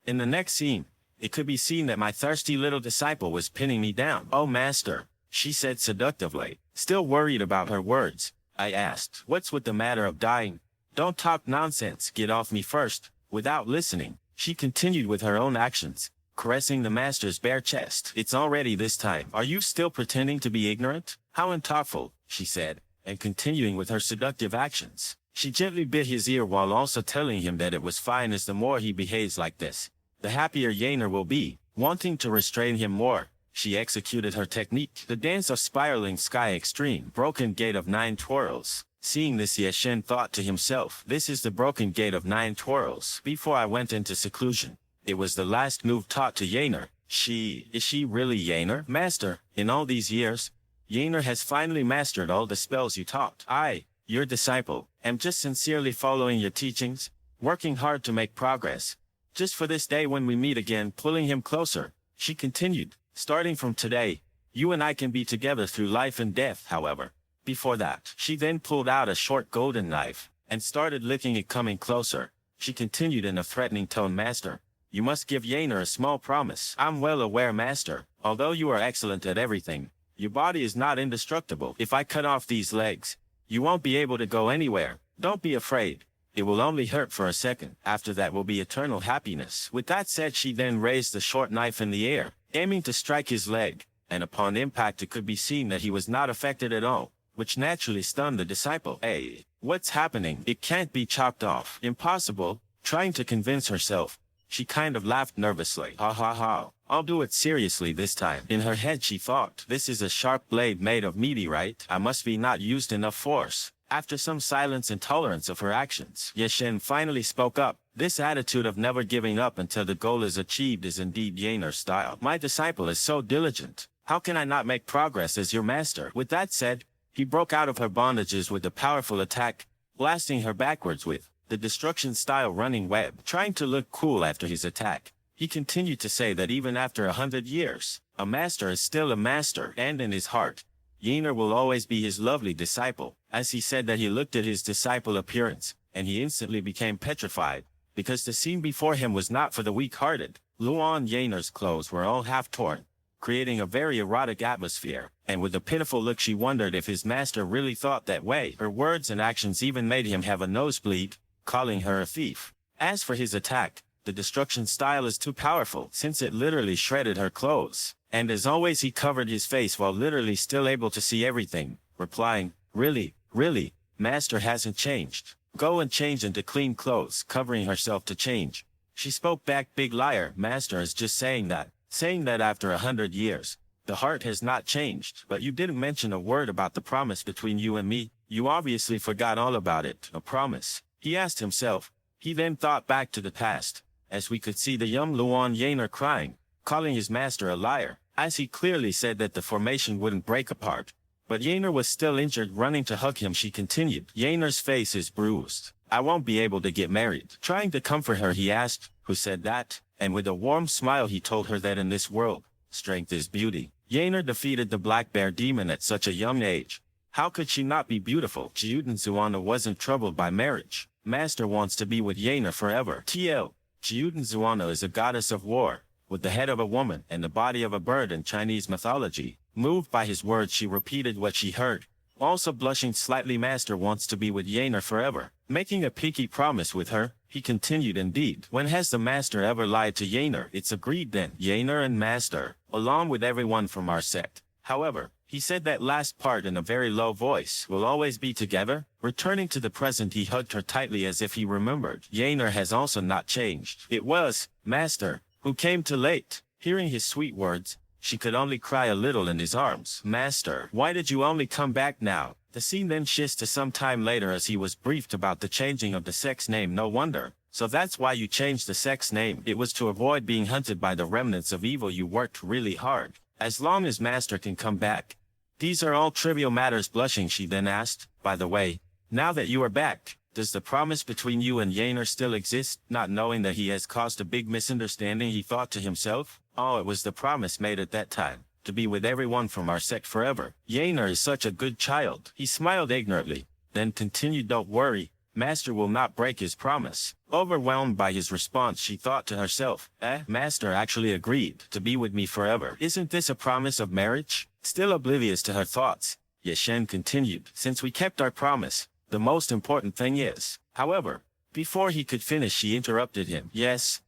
In the next scene, it could be seen that my thirsty little disciple was pinning me down. "Oh, master," she said seductively. Still worried about her words, I asked, "What's with the matter of dying? Don't talk nonsense, get off me first." Without listening, she continued with her own actions, caressing the master's bare chest. "It's already this time. Are you still pretending to be ignorant? How unthoughtful," she said, and continuing with her seductive actions. She gently bit his ear while also telling him that it was fine, as the more he behaves like this, the happier Yaner will be. Wanting to restrain him more, she executed her technique, the dance of spiraling sky extreme, broken gate of 9 twirls. Seeing this, Yeshen thought to himself, "This is the broken gate of 9 twirls. Before I went into seclusion, it was the last move taught to Yaner. Is she really Yaner? Master, in all these years, Yaner has finally mastered all the spells you taught. I, your disciple, am just sincerely following your teachings, working hard to make progress. Just for this day when we meet again," pulling him closer, she continued, "Starting from today, you and I can be together through life and death, however. Before that," she then pulled out a short golden knife, and started licking it. Coming closer, she continued in a threatening tone, "Master, you must give Yaner a small promise." "I'm well aware, master. Although you are excellent at everything, your body is not indestructible. If I cut off these legs, you won't be able to go anywhere. Don't be afraid. It will only hurt for a second. After that will be eternal happiness." With that said, she then raised the short knife in the air, aiming to strike his leg, and upon impact it could be seen that he was not affected at all, which naturally stunned the disciple. "Hey, what's happening? It can't be chopped off. Impossible." Trying to convince herself, she kind of laughed nervously. "Ha ha ha. I'll do it seriously this time." In her head she thought, "This is a sharp blade made of meteorite. I must be not used enough force." After some silence and tolerance of her actions, Yeshen finally spoke up. "This attitude of never giving up until the goal is achieved is indeed Yaner's style. My disciple is so diligent. How can I not make progress as your master?" With that said, he broke out of her bondages with a powerful attack, blasting her backwards with the destruction-style running web. Trying to look cool after his attack, he continued to say that even after 100 years, a master is still a master, and in his heart, Yaner will always be his lovely disciple. As he said that, he looked at his disciple's appearance, and he instantly became petrified, because the scene before him was not for the weak-hearted. Luan Yaner's clothes were all half-torn, creating a very erotic atmosphere, and with a pitiful look she wondered if his master really thought that way. Her words and actions even made him have a nosebleed, calling her a thief. As for his attack, the destruction style is too powerful, since it literally shredded her clothes. And as always, he covered his face while literally still able to see everything, replying, Really, master hasn't changed. Go and change into clean clothes," covering herself to change. She spoke back, "Big liar, master is just saying that after 100 years, the heart has not changed. But you didn't mention a word about the promise between you and me. You obviously forgot all about it." "A promise?" he asked himself. He then thought back to the past, as we could see the young Luan Yaner crying, calling his master a liar, as he clearly said that the formation wouldn't break apart. But Yaner was still injured. Running to hug him, she continued, "Yaner's face is bruised. I won't be able to get married." Trying to comfort her, he asked, "Who said that?" And with a warm smile he told her that in this world, strength is beauty. Yaner defeated the black bear demon at such a young age. How could she not be beautiful? Gyuden Zuana wasn't troubled by marriage. Master wants to be with Yaner forever. TL. Gyuden Zuana is a goddess of war, with the head of a woman and the body of a bird in Chinese mythology. Moved by his words, she repeated what she heard. Also blushing slightly, "Master wants to be with Yaner forever." Making a peaky promise with her, he continued, "Indeed. When has the master ever lied to Yaner? It's agreed then. Yaner and master, along with everyone from our sect. However," he said that last part in a very low voice, "will always be together." Returning to the present, he hugged her tightly as if he remembered. Yaner has also not changed. It was master who came too late. Hearing his sweet words, she could only cry a little in his arms. "Master, why did you only come back now?" The scene then shifts to some time later as he was briefed about the changing of the sex name. "No wonder. So that's why you changed the sex name. It was to avoid being hunted by the remnants of evil. You worked really hard. As long as master can come back. These are all trivial matters." Blushing, she then asked, "By the way, now that you are back, does the promise between you and Yaner still exist?" Not knowing that he has caused a big misunderstanding, he thought to himself, "Oh, it was the promise made at that time, to be with everyone from our sect forever. Yaner is such a good child." He smiled ignorantly, then continued, "Don't worry, Master will not break his promise. Overwhelmed by his response, she thought to herself, Master actually agreed to be with me forever. Isn't this a promise of marriage? Still oblivious to her thoughts, Yeshen continued, since we kept our promise, the most important thing is. However, before he could finish, she interrupted him. Yes,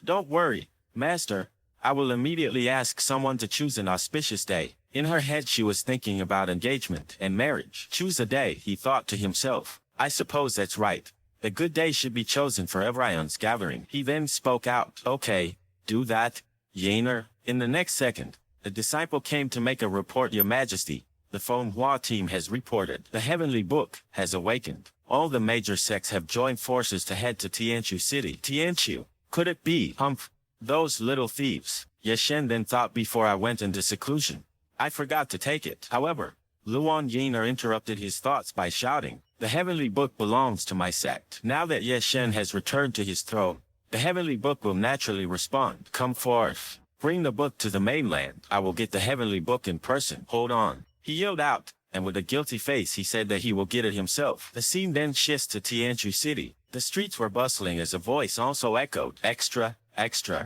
don't worry, Master. I will immediately ask someone to choose an auspicious day. In her head she was thinking about engagement and marriage. Choose a day, he thought to himself. I suppose that's right. A good day should be chosen for everyone's gathering. He then spoke out. Okay, do that, Yahello. In the next second, the disciple came to make a report. Your Majesty, the Manhwa team has reported. The Heavenly Book has awakened. All the major sects have joined forces to head to Tianchu City. Tianchu? Could it be? Humph. Those little thieves. Yeshen then thought before I went into seclusion. I forgot to take it. However, Luan Yahello interrupted his thoughts by shouting, the Heavenly Book belongs to my sect. Now that Yeshen has returned to his throne, the Heavenly Book will naturally respond. Come forth. Bring the book to the mainland. I will get the Heavenly Book in person. Hold on. He yelled out, and with a guilty face he said that he will get it himself. The scene then shifts to Tianchu City. The streets were bustling as a voice also echoed, extra.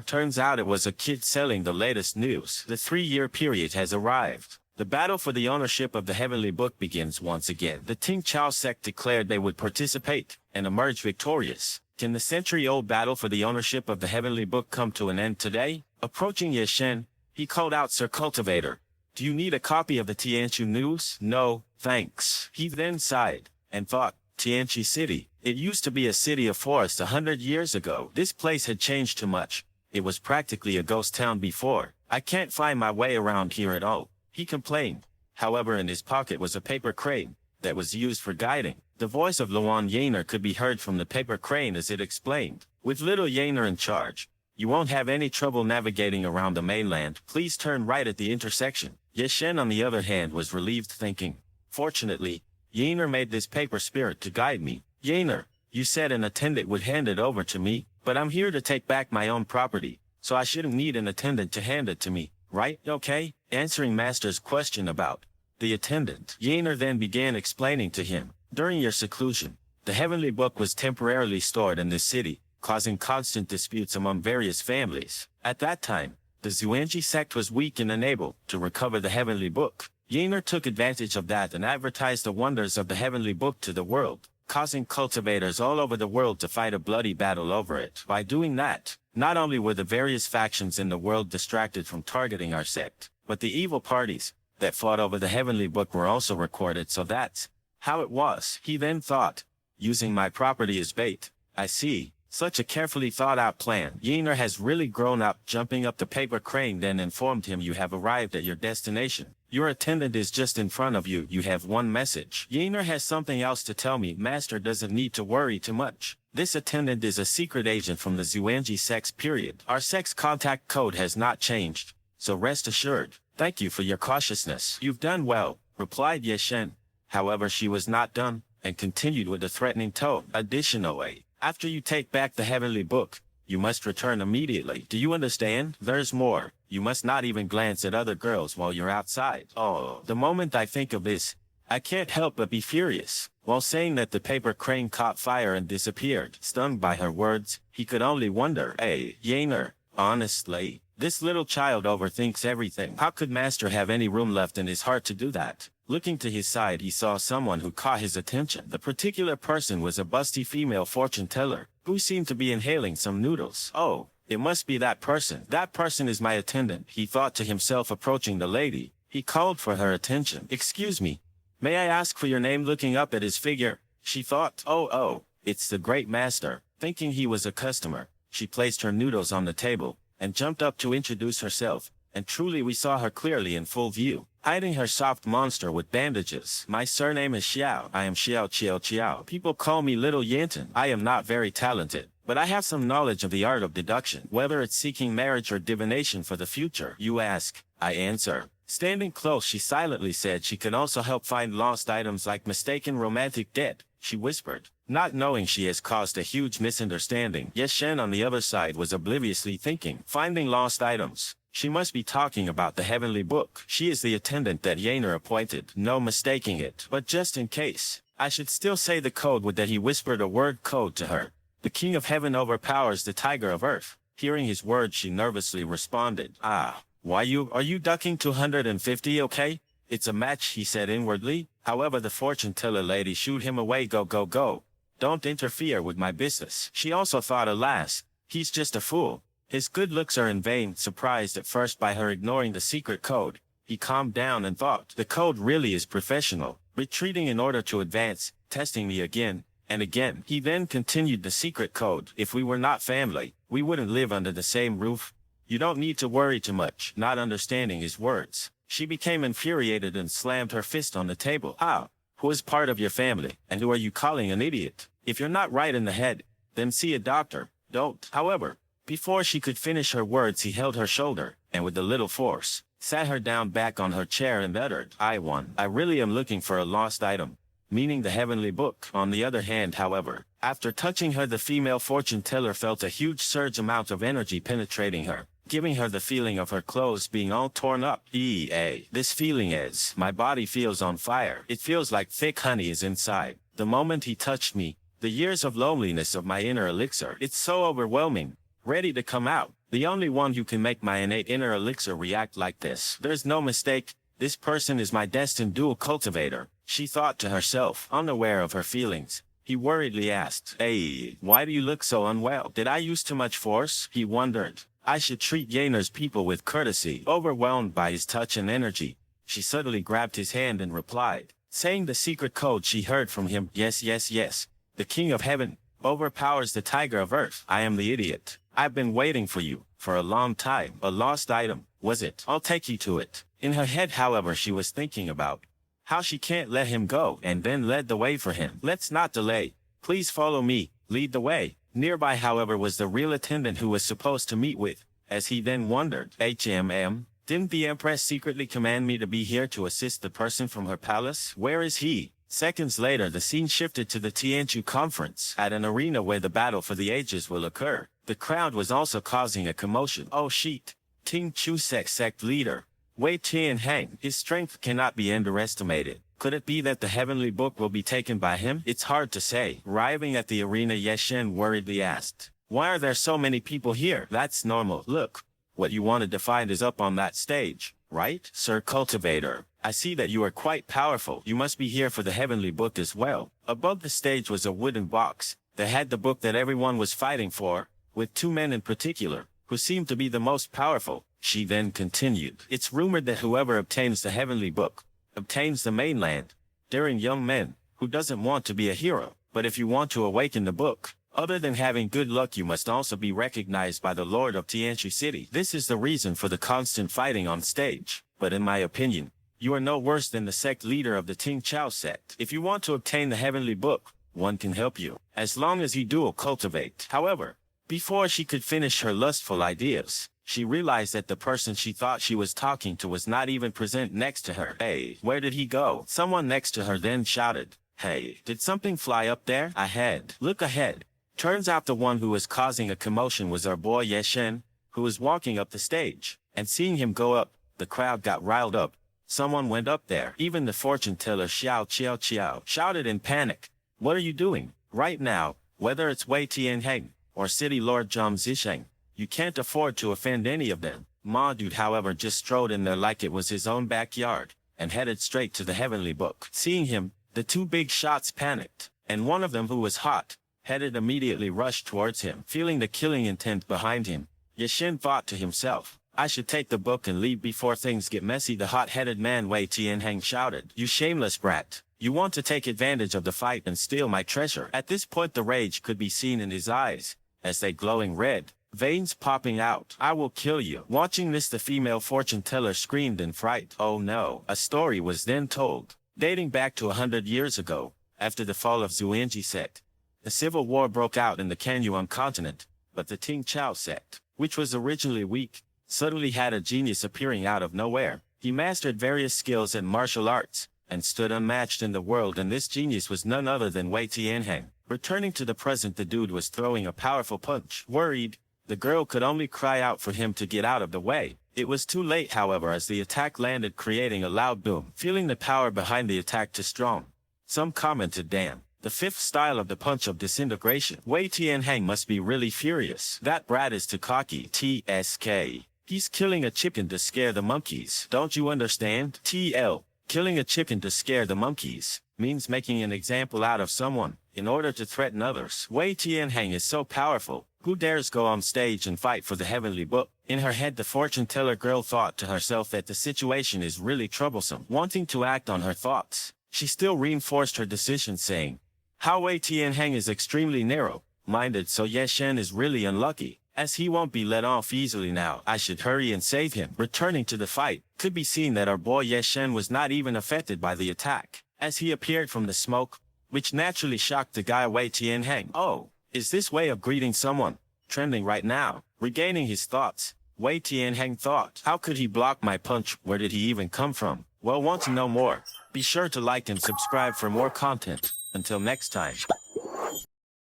Turns out it was a kid selling the latest news. The 3-year period has arrived. The battle for the ownership of the Heavenly Book begins once again. The Ting Chao sect declared they would participate and emerge victorious. Can the century-old battle for the ownership of the Heavenly Book come to an end today? Approaching Yeshen, he called out, Sir Cultivator, do you need a copy of the Tianchu news? No, thanks. He then sighed and thought, Tianchu City. It used to be a city of forest 100 years ago. This place had changed too much. It was practically a ghost town before. I can't find my way around here at all, he complained. However, in his pocket was a paper crane that was used for guiding. The voice of Luan Yahello could be heard from the paper crane as it explained. With little Yahello in charge, you won't have any trouble navigating around the mainland. Please turn right at the intersection. Yeshen, on the other hand, was relieved, thinking, fortunately, Yahello made this paper spirit to guide me. Yahello, you said an attendant would hand it over to me, but I'm here to take back my own property, so I shouldn't need an attendant to hand it to me, right? Okay? Answering Master's question about the attendant, Yahello then began explaining to him. During your seclusion, the Heavenly Book was temporarily stored in this city, causing constant disputes among various families. At that time, the Xuanji sect was weak and unable to recover the Heavenly Book. Yahello took advantage of that and advertised the wonders of the Heavenly Book to the world, causing cultivators all over the world to fight a bloody battle over it. By doing that, not only were the various factions in the world distracted from targeting our sect, but the evil parties that fought over the Heavenly Book were also recorded. So that's how it was. He then thought, using my property as bait. I see. Such a carefully thought out plan. Yahello has really grown up. Jumping up the paper crane then informed him, you have arrived at your destination. Your attendant is just in front of you. You have one message. Yahello has something else to tell me. Master doesn't need to worry too much. This attendant is a secret agent from the Xuanji sect's period. Our sect's contact code has not changed, so rest assured. Thank you for your cautiousness. You've done well, replied Yeshen. However, she was not done, and continued with a threatening tone. Additionally, after you take back the Heavenly Book, you must return immediately. Do you understand? There's more. You must not even glance at other girls while you're outside. Oh, the moment I think of this, I can't help but be furious. While saying that, the paper crane caught fire and disappeared. Stung by her words, he could only wonder, hey, Yahello, honestly, this little child overthinks everything. How could Master have any room left in his heart to do that? Looking to his side, he saw someone who caught his attention. The particular person was a busty female fortune teller, who seemed to be inhaling some noodles. Oh, it must be that person. That person is my attendant, he thought to himself. Approaching the lady, he called for her attention. Excuse me, may I ask for your name? Looking up at his figure, she thought, oh, it's the great master. Thinking he was a customer, she placed her noodles on the table, and jumped up to introduce herself. And truly we saw her clearly in full view, hiding her soft monster with bandages. My surname is Xiao. I am Xiao. People call me Little Yanton. I am not very talented, but I have some knowledge of the art of deduction. Whether it's seeking marriage or divination for the future, you ask, I answer. Standing close, she silently said she could also help find lost items like mistaken romantic debt, she whispered, not knowing she has caused a huge misunderstanding. Yeshen on the other side was obliviously thinking, finding lost items. She must be talking about the Heavenly Book. She is the attendant that Yahello appointed. No mistaking it. But just in case, I should still say the code with that he whispered a word code to her. The king of heaven overpowers the tiger of earth. Hearing his words, she nervously responded. Ah, are you ducking 250, okay? It's a match, he said inwardly. However, the fortune teller lady shooed him away. Go, go, go. Don't interfere with my business. She also thought, alas, he's just a fool. His good looks are in vain. Surprised at first by her ignoring the secret code, he calmed down and thought, the code really is professional. Retreating in order to advance, testing me again and again. He then continued the secret code. If we were not family, we wouldn't live under the same roof. You don't need to worry too much. Not understanding his words, she became infuriated and slammed her fist on the table. Ah, who is part of your family, and who are you calling an idiot? If you're not right in the head, then see a doctor. Don't. However, before she could finish her words, he held her shoulder, and with a little force, sat her down back on her chair and uttered, I really am looking for a lost item, meaning the heavenly book. On the other hand, however, after touching her, the female fortune teller felt a huge surge amount of energy penetrating her, giving her the feeling of her clothes being all torn up. This feeling is, my body feels on fire. It feels like thick honey is inside. The moment he touched me, the years of loneliness of my inner elixir, it's so overwhelming, ready to come out. The only one who can make my innate inner elixir react like this. There's no mistake. This person is my destined dual cultivator, she thought to herself, unaware of her feelings. He worriedly asked, Hey, why do you look so unwell? Did I use too much force? He wondered. I should treat Yener's people with courtesy. Overwhelmed by his touch and energy, she suddenly grabbed his hand and replied, saying the secret code she heard from him. Yes, yes, yes. The king of heaven overpowers the tiger of earth. I am the idiot. I've been waiting for you for a long time. A lost item, was it? I'll take you to it. In her head, however, she was thinking about how she can't let him go, and then led the way for him. Let's not delay. Please follow me. Lead the way. Nearby, however, was the real attendant who was supposed to meet with, as he then wondered, didn't the Empress secretly command me to be here to assist the person from her palace? Where is he? Seconds later, the scene shifted to the Tianchu conference, at an arena where the battle for the ages will occur. The crowd was also causing a commotion. Oh shit! Ting Chu sect leader, Wei Tianheng, his strength cannot be underestimated. Could it be that the heavenly book will be taken by him? It's hard to say. Arriving at the arena, Yeshen worriedly asked, Why are there so many people here? That's normal. Look, what you wanted to find is up on that stage, right? Sir Cultivator, I see that you are quite powerful. You must be here for the heavenly book as well. Above the stage was a wooden box that had the book that everyone was fighting for, with two men in particular, who seemed to be the most powerful. She then continued, It's rumored that whoever obtains the heavenly book obtains the mainland. Daring young men, who doesn't want to be a hero. But if you want to awaken the book, other than having good luck, you must also be recognized by the Lord of Tianchu City. This is the reason for the constant fighting on stage. But in my opinion, you are no worse than the sect leader of the Ting Chao sect. If you want to obtain the heavenly book, one can help you, as long as you dual cultivate. However, before she could finish her lustful ideas, she realized that the person she thought she was talking to was not even present next to her. Hey, where did he go? Someone next to her then shouted, Hey, did something fly up there? Ahead. Look ahead. Turns out the one who was causing a commotion was our boy Yeshen, who was walking up the stage. And seeing him go up, the crowd got riled up. Someone went up there. Even the fortune teller Xiao Qiao Qiao shouted in panic, What are you doing? Right now, whether it's Wei Tianheng or City Lord Zhang Zisheng, you can't afford to offend any of them. Ma Dude, however, just strode in there like it was his own backyard, and headed straight to the heavenly book. Seeing him, the two big shots panicked, and one of them, who was hot, headed immediately rushed towards him. Feeling the killing intent behind him, Yeshen thought to himself, I should take the book and leave before things get messy. The hot-headed man Wei Tianheng shouted, You shameless brat. You want to take advantage of the fight and steal my treasure. At this point the rage could be seen in his eyes, as they glowing red, veins popping out. I will kill you. Watching this, the female fortune teller screamed in fright. Oh no. A story was then told, dating back to 100 years ago, after the fall of Zuanji sect. A civil war broke out in the Kanyuan continent, but the Ting Chao sect, which was originally weak, suddenly had a genius appearing out of nowhere. He mastered various skills in martial arts, and stood unmatched in the world, and this genius was none other than Wei Tianheng. Returning to the present, the dude was throwing a powerful punch. Worried, the girl could only cry out for him to get out of the way. It was too late, however, as the attack landed, creating a loud boom. Feeling the power behind the attack too strong, Some commented, damn. The fifth style of the punch of disintegration. Wei Tianheng must be really furious. That brat is too cocky. TSK. He's killing a chicken to scare the monkeys. Don't you understand? TL. Killing a chicken to scare the monkeys means making an example out of someone in order to threaten others. Wei Tianheng is so powerful. Who dares go on stage and fight for the heavenly book? In her head, the fortune teller girl thought to herself that the situation is really troublesome. Wanting to act on her thoughts, she still reinforced her decision, saying, how Wei Tianheng is extremely narrow-minded, so Ye Shen is really unlucky, as he won't be let off easily now. I should hurry and save him. Returning to the fight, could be seen that our boy Ye Shen was not even affected by the attack, as he appeared from the smoke, which naturally shocked the guy Wei Tianheng. Oh, is this way of greeting someone trending right now? Regaining his thoughts, Wei Tianheng thought, how could he block my punch? Where did he even come from? Well, want to know more? Be sure to like and subscribe for more content. Until next time.